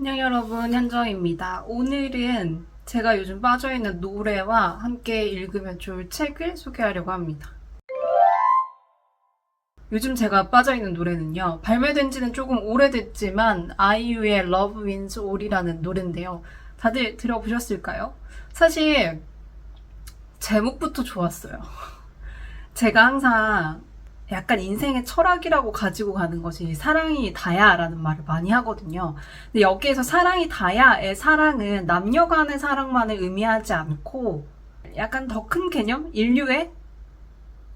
안녕 여러분, 현정입니다. 오늘은 제가 요즘 빠져있는 노래와 함께 읽으면 좋을 책을 소개하려고 합니다. 요즘 제가 빠져있는 노래는요, 발매된 지는 조금 오래됐지만 아이유의 Love Wins All이라는 노래인데요. 다들 들어보셨을까요? 사실 제목부터 좋았어요. 제가 항상 약간 인생의 철학이라고 가지고 가는 것이 사랑이 다야라는 말을 많이 하거든요. 근데 여기에서 사랑이 다야의 사랑은 남녀 간의 사랑만을 의미하지 않고 약간 더 큰 개념? 인류의?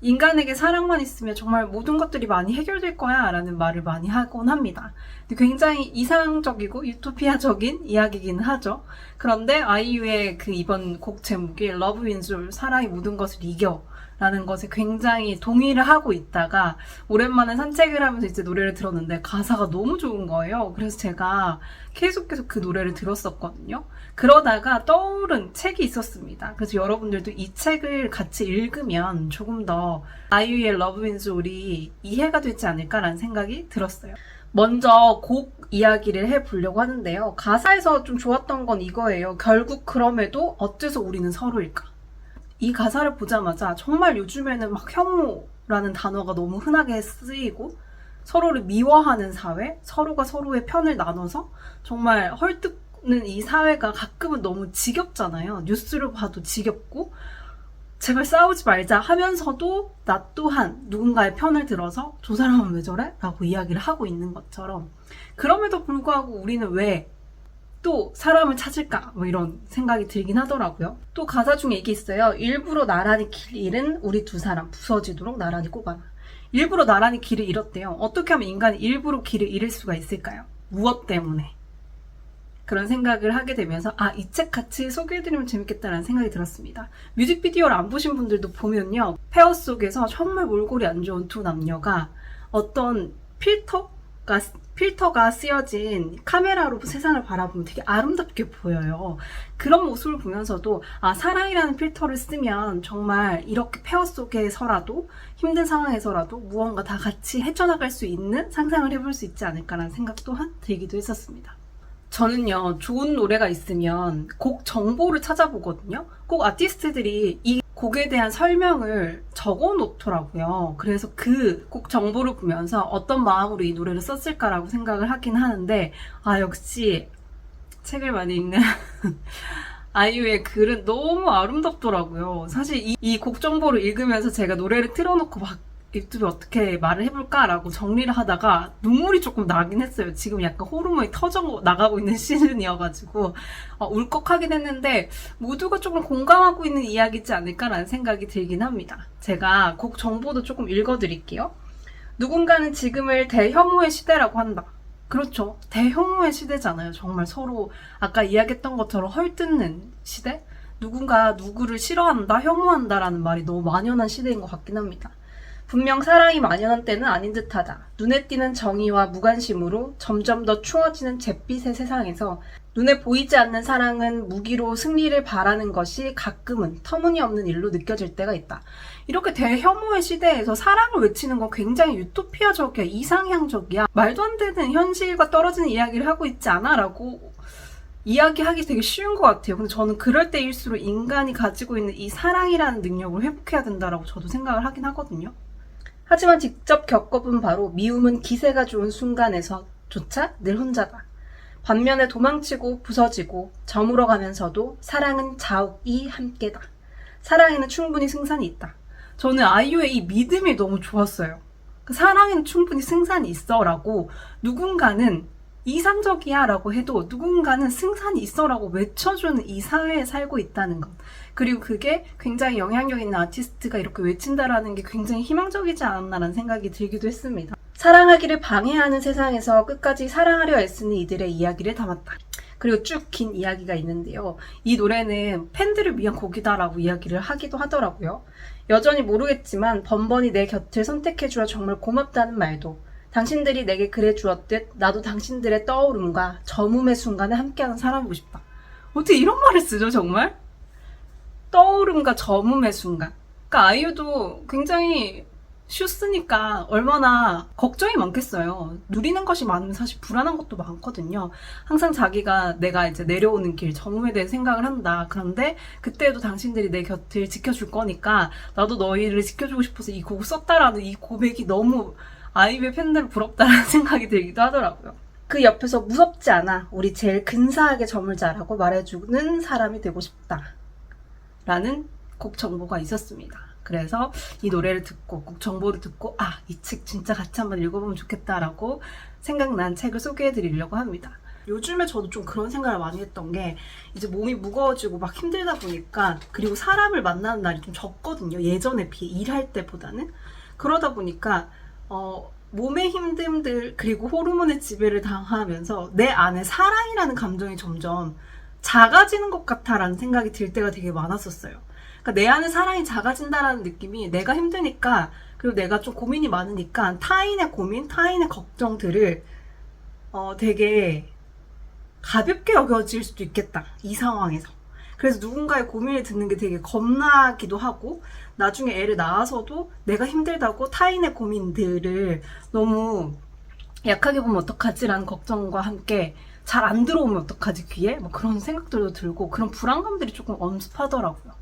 인간에게 사랑만 있으면 정말 모든 것들이 많이 해결될 거야 라는 말을 많이 하곤 합니다. 근데 굉장히 이상적이고 유토피아적인 이야기긴 하죠. 그런데 아이유의 이번 곡 제목이 Love Wins All, 사랑이 모든 것을 이겨 라는 것에 굉장히 동의를 하고 있다가 오랜만에 산책을 하면서 이제 노래를 들었는데 가사가 너무 좋은 거예요. 그래서 제가 계속 그 노래를 들었었거든요. 그러다가 떠오른 책이 있었습니다. 그래서 여러분들도 이 책을 같이 읽으면 조금 더 아이유의 Love Wins All이 이해가 되지 않을까라는 생각이 들었어요. 먼저 곡 이야기를 해보려고 하는데요. 가사에서 좀 좋았던 건 이거예요. 결국 그럼에도 어째서 우리는 서로일까? 이 가사를 보자마자 정말 요즘에는 막 혐오라는 단어가 너무 흔하게 쓰이고 서로를 미워하는 사회, 서로가 서로의 편을 나눠서 정말 헐뜯는 이 사회가 가끔은 너무 지겹잖아요. 뉴스를 봐도 지겹고 제발 싸우지 말자 하면서도 나 또한 누군가의 편을 들어서 저 사람은 왜 저래? 라고 이야기를 하고 있는 것처럼 그럼에도 불구하고 우리는 왜 또 사람을 찾을까? 뭐 이런 생각이 들긴 하더라고요. 또 가사 중에 이게 있어요. 일부러 나란히 길 잃은 우리 두 사람 부서지도록 나란히 꼽아라. 일부러 나란히 길을 잃었대요. 어떻게 하면 인간이 일부러 길을 잃을 수가 있을까요? 무엇 때문에? 그런 생각을 하게 되면서 이 책 같이 소개해드리면 재밌겠다라는 생각이 들었습니다. 뮤직비디오를 안 보신 분들도 보면요. 폐허 속에서 정말 몰골이 안 좋은 두 남녀가 어떤 필터가 쓰여진 카메라로 세상을 바라보면 되게 아름답게 보여요. 그런 모습을 보면서도 사랑이라는 필터를 쓰면 정말 이렇게 폐허 속에서라도 힘든 상황에서라도 무언가 다 같이 헤쳐나갈 수 있는 상상을 해볼 수 있지 않을까라는 생각 또한 들기도 했었습니다. 저는요, 좋은 노래가 있으면 곡 정보를 찾아보거든요. 꼭 아티스트들이 이 곡에 대한 설명을 적어 놓더라고요. 그래서 그 곡 정보를 보면서 어떤 마음으로 이 노래를 썼을까라고 생각을 하긴 하는데, 역시 책을 많이 읽는 아이유의 글은 너무 아름답더라고요. 사실 이 곡 정보를 읽으면서 제가 노래를 틀어놓고 막 유튜브에 어떻게 말을 해볼까라고 정리를 하다가 눈물이 조금 나긴 했어요. 지금 약간 호르몬이 터져 나가고 있는 시즌이어가지고 울컥하긴 했는데 모두가 조금 공감하고 있는 이야기지 않을까라는 생각이 들긴 합니다. 제가 곡 정보도 조금 읽어드릴게요. 누군가는 지금을 대혐오의 시대라고 한다. 그렇죠. 대혐오의 시대잖아요. 정말 서로 아까 이야기했던 것처럼 헐뜯는 시대? 누군가 누구를 싫어한다, 혐오한다라는 말이 너무 만연한 시대인 것 같긴 합니다. 분명 사랑이 만연한 때는 아닌 듯하다. 눈에 띄는 정의와 무관심으로 점점 더 추워지는 잿빛의 세상에서 눈에 보이지 않는 사랑은 무기로 승리를 바라는 것이 가끔은 터무니없는 일로 느껴질 때가 있다. 이렇게 대혐오의 시대에서 사랑을 외치는 건 굉장히 유토피아적이야, 이상향적이야. 말도 안 되는 현실과 떨어지는 이야기를 하고 있지 않아? 라고 이야기하기 되게 쉬운 것 같아요. 근데 저는 그럴 때일수록 인간이 가지고 있는 이 사랑이라는 능력을 회복해야 된다라고 저도 생각을 하긴 하거든요. 하지만 직접 겪어본 바로 미움은 기세가 좋은 순간에서조차 늘 혼자다. 반면에 도망치고 부서지고 저물어가면서도 사랑은 자욱이 함께다. 사랑에는 충분히 승산이 있다. 저는 아이유의 이 믿음이 너무 좋았어요. 사랑에는 충분히 승산이 있어 라고 누군가는 이상적이야 라고 해도 누군가는 승산이 있어 라고 외쳐주는 이 사회에 살고 있다는 것. 그리고 그게 굉장히 영향력 있는 아티스트가 이렇게 외친다라는 게 굉장히 희망적이지 않았나라는 생각이 들기도 했습니다. 사랑하기를 방해하는 세상에서 끝까지 사랑하려 애쓰는 이들의 이야기를 담았다. 그리고 쭉 긴 이야기가 있는데요. 이 노래는 팬들을 위한 곡이다라고 이야기를 하기도 하더라고요. 여전히 모르겠지만 번번이 내 곁을 선택해주어 정말 고맙다는 말도 당신들이 내게 그래 주었듯 나도 당신들의 떠오름과 저음의 순간에 함께하는 사람이고 싶다. 어떻게 이런 말을 쓰죠, 정말? 떠오름과 저음의 순간. 그러니까 아이유도 굉장히 쉬었으니까 얼마나 걱정이 많겠어요. 누리는 것이 많으면 사실 불안한 것도 많거든요. 항상 자기가 내가 이제 내려오는 길, 정음에 대해 생각을 한다. 그런데 그때도 당신들이 내 곁을 지켜줄 거니까 나도 너희를 지켜주고 싶어서 이 곡을 썼다라는 이 고백이 너무 아이유의 팬들 부럽다라는 생각이 들기도 하더라고요. 그 옆에서 무섭지 않아. 우리 제일 근사하게 저물자라고 말해주는 사람이 되고 싶다. 라는 곡 정보가 있었습니다. 그래서 이 노래를 듣고 곡 정보를 듣고 이 책 진짜 같이 한번 읽어보면 좋겠다라고 생각난 책을 소개해드리려고 합니다. 요즘에 저도 좀 그런 생각을 많이 했던 게 이제 몸이 무거워지고 막 힘들다 보니까 그리고 사람을 만나는 날이 좀 적거든요. 예전에 비해 일할 때보다는. 그러다 보니까 몸의 힘듦들 그리고 호르몬의 지배를 당하면서 내 안에 사랑이라는 감정이 점점 작아지는 것 같다라는 생각이 들 때가 되게 많았었어요. 그러니까 내 안에 사랑이 작아진다라는 느낌이 내가 힘드니까 그리고 내가 좀 고민이 많으니까 타인의 고민, 타인의 걱정들을 되게 가볍게 여겨질 수도 있겠다. 이 상황에서. 그래서 누군가의 고민을 듣는 게 되게 겁나기도 하고 나중에 애를 낳아서도 내가 힘들다고 타인의 고민들을 너무 약하게 보면 어떡하지라는 걱정과 함께 잘 안 들어오면 어떡하지 귀에? 뭐 그런 생각들도 들고 그런 불안감들이 조금 엄습하더라고요.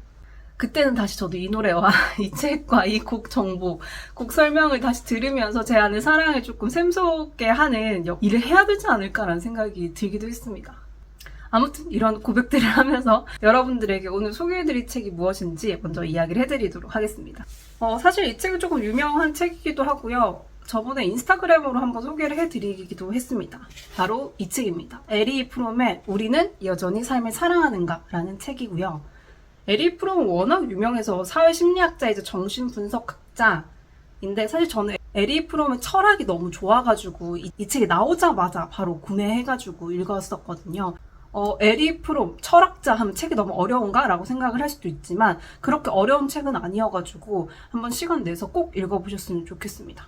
그때는 다시 저도 이 노래와 이 책과 이 곡 정보, 곡 설명을 다시 들으면서 제 안에 사랑을 조금 샘솟게 하는 일을 해야 되지 않을까라는 생각이 들기도 했습니다. 아무튼 이런 고백들을 하면서 여러분들에게 오늘 소개해드릴 책이 무엇인지 먼저 이야기를 해드리도록 하겠습니다. 사실 이 책은 조금 유명한 책이기도 하고요. 저번에 인스타그램으로 한번 소개를 해드리기도 했습니다. 바로 이 책입니다. 에리 프롬의 우리는 여전히 삶을 사랑하는가? 라는 책이고요. 에리 프롬은 워낙 유명해서 사회심리학자이자 정신분석학자인데 사실 저는 에리 프롬의 철학이 너무 좋아가지고 이 책이 나오자마자 바로 구매해가지고 읽었었거든요. 에리 프롬 철학자 하면 책이 너무 어려운가? 라고 생각을 할 수도 있지만 그렇게 어려운 책은 아니어가지고 한번 시간 내서 꼭 읽어보셨으면 좋겠습니다.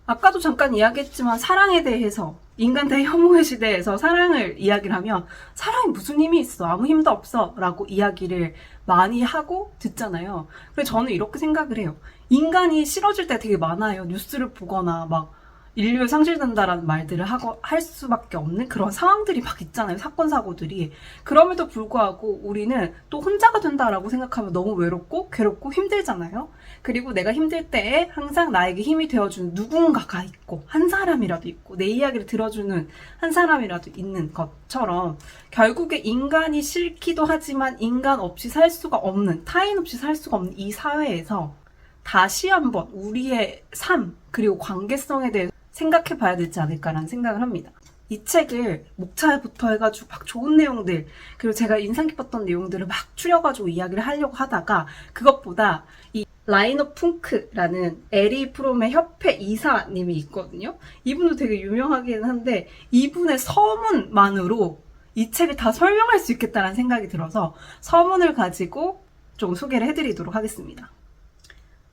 아까도 잠깐 이야기했지만 사랑에 대해서 인간 대혐오의 시대에서 사랑을 이야기를 하면 사랑이 무슨 힘이 있어? 아무 힘도 없어 라고 이야기를 많이 하고 듣잖아요. 그래서 저는 이렇게 생각을 해요. 인간이 싫어질 때 되게 많아요. 뉴스를 보거나 막 인류에 상실된다라는 말들을 할 수밖에 없는 그런 상황들이 막 있잖아요. 사건, 사고들이. 그럼에도 불구하고 우리는 또 혼자가 된다라고 생각하면 너무 외롭고 괴롭고 힘들잖아요. 그리고 내가 힘들 때에 항상 나에게 힘이 되어주는 누군가가 있고 한 사람이라도 있고 내 이야기를 들어주는 한 사람이라도 있는 것처럼 결국에 인간이 싫기도 하지만 인간 없이 살 수가 없는 타인 없이 살 수가 없는 이 사회에서 다시 한번 우리의 삶 그리고 관계성에 대해 생각해 봐야 되지 않을까라는 생각을 합니다. 이 책을 목차부터 해가지고 막 좋은 내용들 그리고 제가 인상 깊었던 내용들을 막 추려가지고 이야기를 하려고 하다가 그것보다 이 라이너 풍크라는 에리 프롬의 협회 이사님이 있거든요. 이분도 되게 유명하긴 한데 이분의 서문만으로 이 책을 다 설명할 수 있겠다는 생각이 들어서 서문을 가지고 좀 소개를 해드리도록 하겠습니다.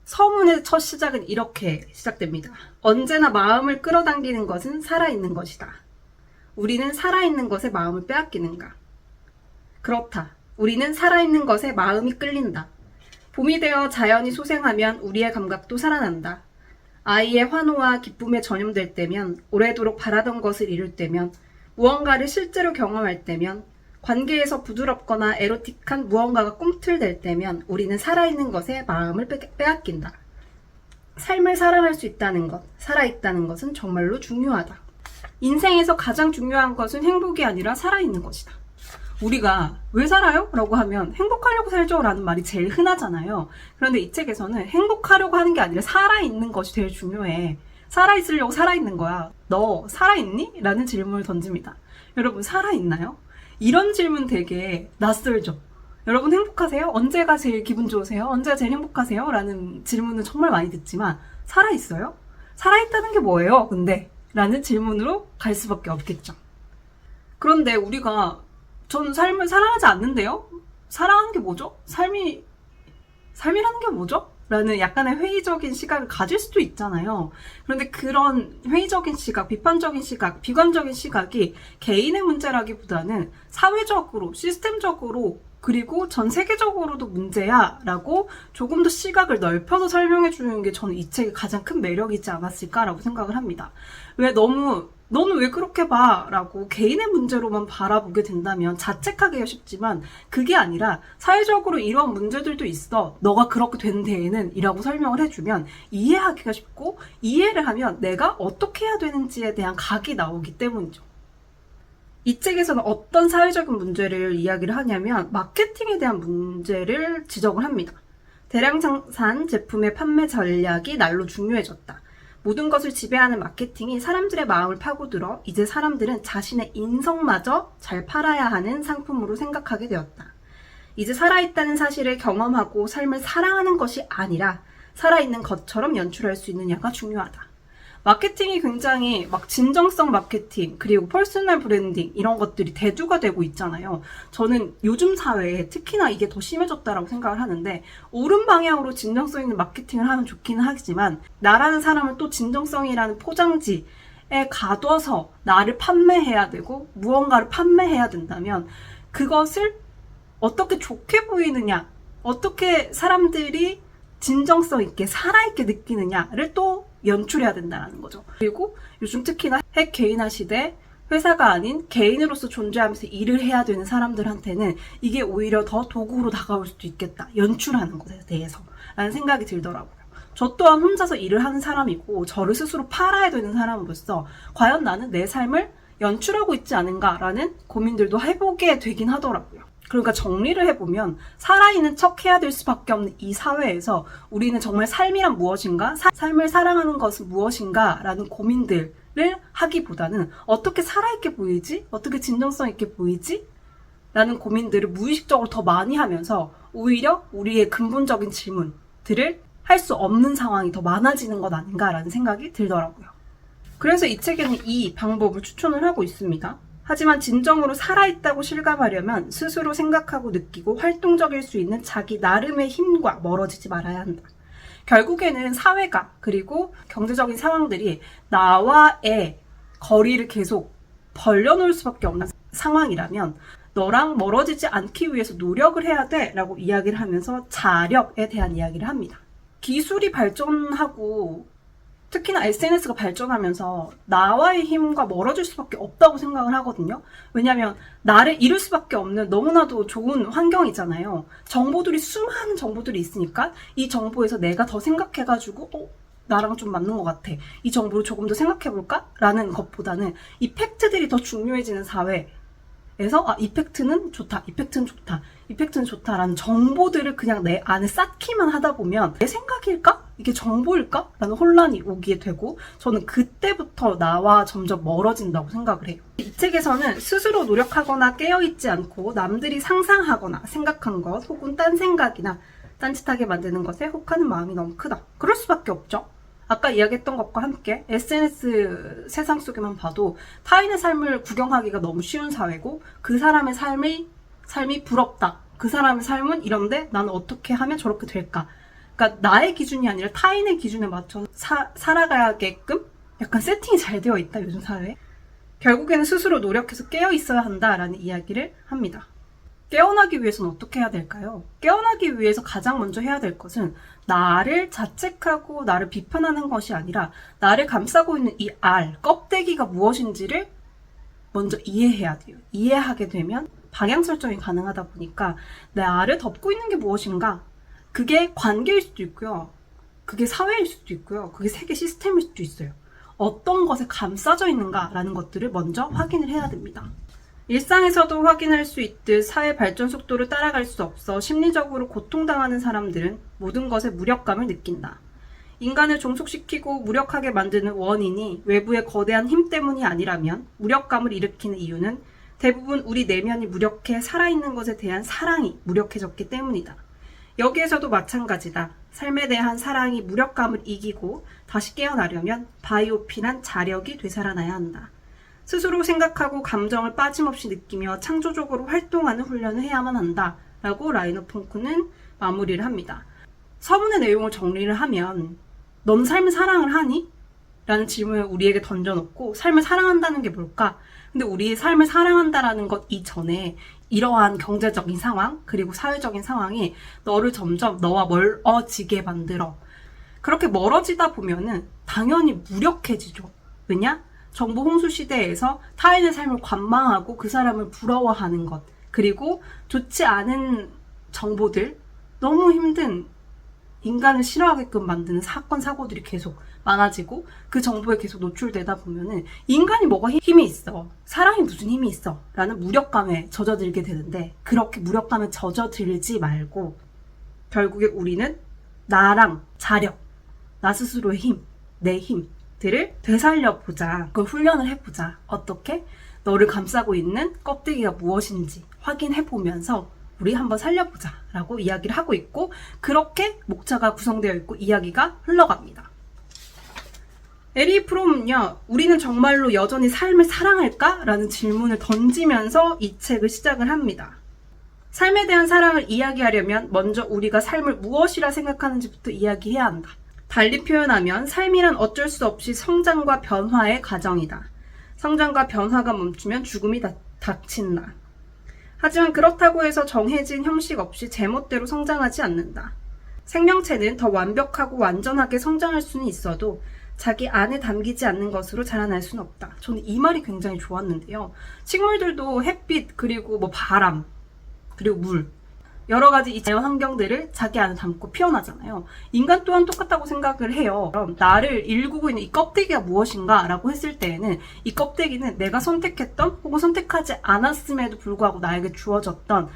서문의 첫 시작은 이렇게 시작됩니다. 언제나 마음을 끌어당기는 것은 살아있는 것이다. 우리는 살아있는 것에 마음을 빼앗기는가? 그렇다. 우리는 살아있는 것에 마음이 끌린다. 봄이 되어 자연이 소생하면 우리의 감각도 살아난다. 아이의 환호와 기쁨에 전염될 때면, 오래도록 바라던 것을 이룰 때면, 무언가를 실제로 경험할 때면, 관계에서 부드럽거나 에로틱한 무언가가 꿈틀댈 때면 우리는 살아있는 것에 마음을 빼앗긴다. 삶을 사랑할 수 있다는 것, 살아있다는 것은 정말로 중요하다. 인생에서 가장 중요한 것은 행복이 아니라 살아있는 것이다. 우리가 왜 살아요? 라고 하면 행복하려고 살죠? 라는 말이 제일 흔하잖아요. 그런데 이 책에서는 행복하려고 하는 게 아니라 살아있는 것이 제일 중요해. 살아있으려고 살아있는 거야. 너 살아있니? 라는 질문을 던집니다. 여러분 살아있나요? 이런 질문 되게 낯설죠? 여러분 행복하세요? 언제가 제일 기분 좋으세요? 언제가 제일 행복하세요? 라는 질문을 정말 많이 듣지만 살아있어요? 살아있다는 게 뭐예요? 근데? 라는 질문으로 갈 수밖에 없겠죠. 그런데 우리가 전 삶을 사랑하지 않는데요? 사랑하는 게 뭐죠? 삶이라는 게 뭐죠? 라는 약간의 회의적인 시각을 가질 수도 있잖아요. 그런데 그런 회의적인 시각, 비판적인 시각, 비관적인 시각이 개인의 문제라기보다는 사회적으로, 시스템적으로 그리고 전 세계적으로도 문제야 라고 조금 더 시각을 넓혀서 설명해 주는 게 저는 이 책의 가장 큰 매력이지 않았을까라고 생각을 합니다. 왜 너무 너는 왜 그렇게 봐? 라고 개인의 문제로만 바라보게 된다면 자책하기가 쉽지만 그게 아니라 사회적으로 이런 문제들도 있어. 너가 그렇게 된 데에는 이라고 설명을 해주면 이해하기가 쉽고 이해를 하면 내가 어떻게 해야 되는지에 대한 각이 나오기 때문이죠. 이 책에서는 어떤 사회적인 문제를 이야기를 하냐면 마케팅에 대한 문제를 지적을 합니다. 대량 생산 제품의 판매 전략이 날로 중요해졌다. 모든 것을 지배하는 마케팅이 사람들의 마음을 파고들어 이제 사람들은 자신의 인성마저 잘 팔아야 하는 상품으로 생각하게 되었다. 이제 살아있다는 사실을 경험하고 삶을 사랑하는 것이 아니라 살아있는 것처럼 연출할 수 있느냐가 중요하다. 마케팅이 굉장히 막 진정성 마케팅 그리고 퍼스널 브랜딩 이런 것들이 대두가 되고 있잖아요. 저는 요즘 사회에 특히나 이게 더 심해졌다라고 생각을 하는데 옳은 방향으로 진정성 있는 마케팅을 하면 좋기는 하지만 나라는 사람을 또 진정성이라는 포장지에 가둬서 나를 판매해야 되고 무언가를 판매해야 된다면 그것을 어떻게 좋게 보이느냐 어떻게 사람들이 진정성 있게 살아있게 느끼느냐를 또 연출해야 된다는 거죠. 그리고 요즘 특히나 핵 개인화 시대 회사가 아닌 개인으로서 존재하면서 일을 해야 되는 사람들한테는 이게 오히려 더 도구로 다가올 수도 있겠다. 연출하는 것에 대해서 라는 생각이 들더라고요. 저 또한 혼자서 일을 하는 사람이고 저를 스스로 팔아야 되는 사람으로서 과연 나는 내 삶을 연출하고 있지 않은가라는 고민들도 해보게 되긴 하더라고요. 그러니까 정리를 해보면 살아있는 척 해야 될 수밖에 없는 이 사회에서 우리는 정말 삶이란 무엇인가? 삶을 사랑하는 것은 무엇인가? 라는 고민들을 하기보다는 어떻게 살아있게 보이지? 어떻게 진정성 있게 보이지? 라는 고민들을 무의식적으로 더 많이 하면서 오히려 우리의 근본적인 질문들을 할 수 없는 상황이 더 많아지는 것 아닌가라는 생각이 들더라고요. 그래서 이 책에는 이 방법을 추천을 하고 있습니다. 하지만 진정으로 살아있다고 실감하려면 스스로 생각하고 느끼고 활동적일 수 있는 자기 나름의 힘과 멀어지지 말아야 한다. 결국에는 사회가 그리고 경제적인 상황들이 나와의 거리를 계속 벌려놓을 수밖에 없는 상황이라면 너랑 멀어지지 않기 위해서 노력을 해야 돼 라고 이야기를 하면서 자력에 대한 이야기를 합니다. 기술이 발전하고 특히나 SNS가 발전하면서 나와의 힘과 멀어질 수밖에 없다고 생각을 하거든요. 왜냐하면 나를 잃을 수밖에 없는 너무나도 좋은 환경이잖아요. 정보들이 수많은 정보들이 있으니까 이 정보에서 내가 더 생각해가지고 나랑 좀 맞는 것 같아. 이 정보를 조금 더 생각해볼까? 라는 것보다는 이 팩트들이 더 중요해지는 사회에서 이 팩트는 좋다. 이 팩트는 좋다. 이 팩트는 좋다라는 정보들을 그냥 내 안에 쌓기만 하다 보면 내 생각일까? 이게 정보일까? 라는 혼란이 오게 되고 저는 그때부터 나와 점점 멀어진다고 생각을 해요. 이 책에서는 스스로 노력하거나 깨어있지 않고 남들이 상상하거나 생각한 것 혹은 딴 생각이나 딴짓하게 만드는 것에 혹하는 마음이 너무 크다. 그럴 수밖에 없죠. 아까 이야기했던 것과 함께 SNS 세상 속에만 봐도 타인의 삶을 구경하기가 너무 쉬운 사회고 그 사람의 삶이 부럽다. 그 사람의 삶은 이런데 나는 어떻게 하면 저렇게 될까? 그러니까 나의 기준이 아니라 타인의 기준에 맞춰서 살아가게끔 약간 세팅이 잘 되어 있다, 요즘 사회에. 결국에는 스스로 노력해서 깨어 있어야 한다라는 이야기를 합니다. 깨어나기 위해서는 어떻게 해야 될까요? 깨어나기 위해서 가장 먼저 해야 될 것은 나를 자책하고 나를 비판하는 것이 아니라 나를 감싸고 있는 이 껍데기가 무엇인지를 먼저 이해해야 돼요. 이해하게 되면 방향 설정이 가능하다 보니까 내 알을 덮고 있는 게 무엇인가? 그게 관계일 수도 있고요. 그게 사회일 수도 있고요. 그게 세계 시스템일 수도 있어요. 어떤 것에 감싸져 있는가라는 것들을 먼저 확인을 해야 됩니다. 일상에서도 확인할 수 있듯 사회 발전 속도를 따라갈 수 없어 심리적으로 고통당하는 사람들은 모든 것에 무력감을 느낀다. 인간을 종속시키고 무력하게 만드는 원인이 외부의 거대한 힘 때문이 아니라면 무력감을 일으키는 이유는 대부분 우리 내면이 무력해 살아있는 것에 대한 사랑이 무력해졌기 때문이다. 여기에서도 마찬가지다. 삶에 대한 사랑이 무력감을 이기고 다시 깨어나려면 바이오핀한 자력이 되살아나야 한다. 스스로 생각하고 감정을 빠짐없이 느끼며 창조적으로 활동하는 훈련을 해야만 한다. 라고 라이너 퐁크는 마무리를 합니다. 서문의 내용을 정리를 하면 넌 삶을 사랑을 하니? 라는 질문을 우리에게 던져놓고 삶을 사랑한다는 게 뭘까? 근데 우리의 삶을 사랑한다라는 것 이전에 이러한 경제적인 상황, 그리고 사회적인 상황이 너를 점점 너와 멀어지게 만들어. 그렇게 멀어지다 보면은 당연히 무력해지죠. 왜냐? 정보 홍수 시대에서 타인의 삶을 관망하고 그 사람을 부러워하는 것, 그리고 좋지 않은 정보들, 너무 힘든 인간을 싫어하게끔 만드는 사건, 사고들이 계속 많아지고 그 정보에 계속 노출되다 보면은 인간이 뭐가 힘이 있어? 사람이 무슨 힘이 있어? 라는 무력감에 젖어들게 되는데, 그렇게 무력감에 젖어들지 말고 결국에 우리는 나랑 자력, 나 스스로의 힘, 내 힘들을 되살려보자. 그걸 훈련을 해보자. 어떻게? 너를 감싸고 있는 껍데기가 무엇인지 확인해보면서 우리 한번 살려보자 라고 이야기를 하고 있고, 그렇게 목차가 구성되어 있고 이야기가 흘러갑니다. 에리 프롬은요, 우리는 정말로 여전히 삶을 사랑할까? 라는 질문을 던지면서 이 책을 시작을 합니다. 삶에 대한 사랑을 이야기하려면 먼저 우리가 삶을 무엇이라 생각하는지부터 이야기해야 한다. 달리 표현하면 삶이란 어쩔 수 없이 성장과 변화의 과정이다. 성장과 변화가 멈추면 죽음이 닥친다. 하지만 그렇다고 해서 정해진 형식 없이 제멋대로 성장하지 않는다. 생명체는 더 완벽하고 완전하게 성장할 수는 있어도 자기 안에 담기지 않는 것으로 자라날 수는 없다. 저는 이 말이 굉장히 좋았는데요. 식물들도 햇빛, 그리고 바람, 그리고 물, 여러 가지 이 자연 환경들을 자기 안에 담고 피어나잖아요. 인간 또한 똑같다고 생각을 해요. 그럼 나를 일구고 있는 이 껍데기가 무엇인가 라고 했을 때에는 이 껍데기는 내가 선택했던 혹은 선택하지 않았음에도 불구하고 나에게 주어졌던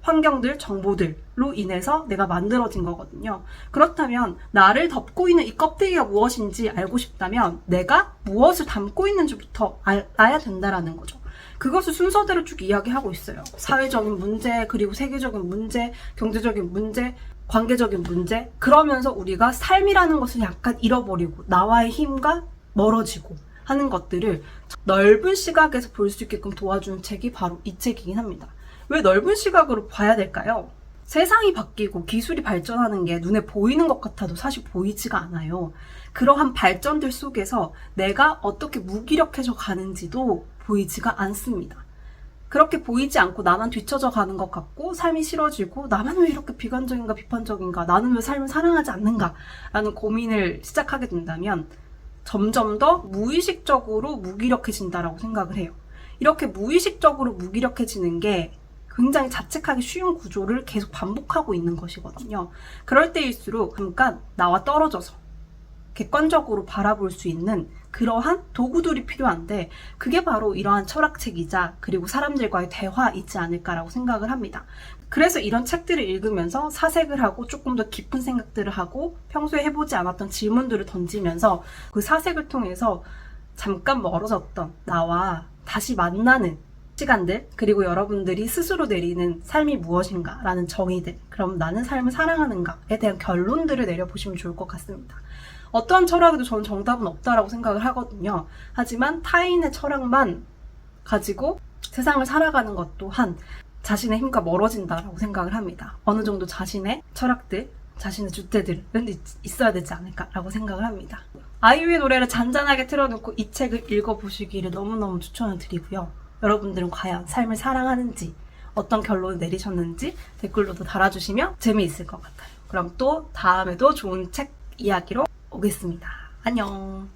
환경들, 정보들로 인해서 내가 만들어진 거거든요. 그렇다면 나를 덮고 있는 이 껍데기가 무엇인지 알고 싶다면 내가 무엇을 담고 있는지부터 알아야 된다라는 거죠. 그것을 순서대로 쭉 이야기하고 있어요. 사회적인 문제, 그리고 세계적인 문제, 경제적인 문제, 관계적인 문제. 그러면서 우리가 삶이라는 것을 약간 잃어버리고 나와의 힘과 멀어지고 하는 것들을 넓은 시각에서 볼 수 있게끔 도와주는 책이 바로 이 책이긴 합니다. 왜 넓은 시각으로 봐야 될까요? 세상이 바뀌고 기술이 발전하는 게 눈에 보이는 것 같아도 사실 보이지가 않아요. 그러한 발전들 속에서 내가 어떻게 무기력해져 가는지도 보이지가 않습니다. 그렇게 보이지 않고 나만 뒤처져 가는 것 같고 삶이 싫어지고 나만 왜 이렇게 비관적인가 비판적인가, 나는 왜 삶을 사랑하지 않는가 라는 고민을 시작하게 된다면 점점 더 무의식적으로 무기력해진다라고 생각을 해요. 이렇게 무의식적으로 무기력해지는 게 굉장히 자책하기 쉬운 구조를 계속 반복하고 있는 것이거든요. 그럴 때일수록 잠깐 나와 떨어져서 객관적으로 바라볼 수 있는 그러한 도구들이 필요한데, 그게 바로 이러한 철학책이자 그리고 사람들과의 대화이지 않을까라고 생각을 합니다. 그래서 이런 책들을 읽으면서 사색을 하고 조금 더 깊은 생각들을 하고 평소에 해보지 않았던 질문들을 던지면서 그 사색을 통해서 잠깐 멀어졌던 나와 다시 만나는 시간들, 그리고 여러분들이 스스로 내리는 삶이 무엇인가 라는 정의들, 그럼 나는 삶을 사랑하는가에 대한 결론들을 내려보시면 좋을 것 같습니다. 어떠한 철학에도 저는 정답은 없다라고 생각을 하거든요. 하지만 타인의 철학만 가지고 세상을 살아가는 것 또한 자신의 힘과 멀어진다라고 생각을 합니다. 어느 정도 자신의 철학들, 자신의 주체들은 있어야 되지 않을까라고 생각을 합니다. 아이유의 노래를 잔잔하게 틀어놓고 이 책을 읽어보시기를 너무너무 추천을 드리고요. 여러분들은 과연 삶을 사랑하는지, 어떤 결론을 내리셨는지 댓글로도 달아주시면 재미있을 것 같아요. 그럼 또 다음에도 좋은 책 이야기로 오겠습니다. 안녕.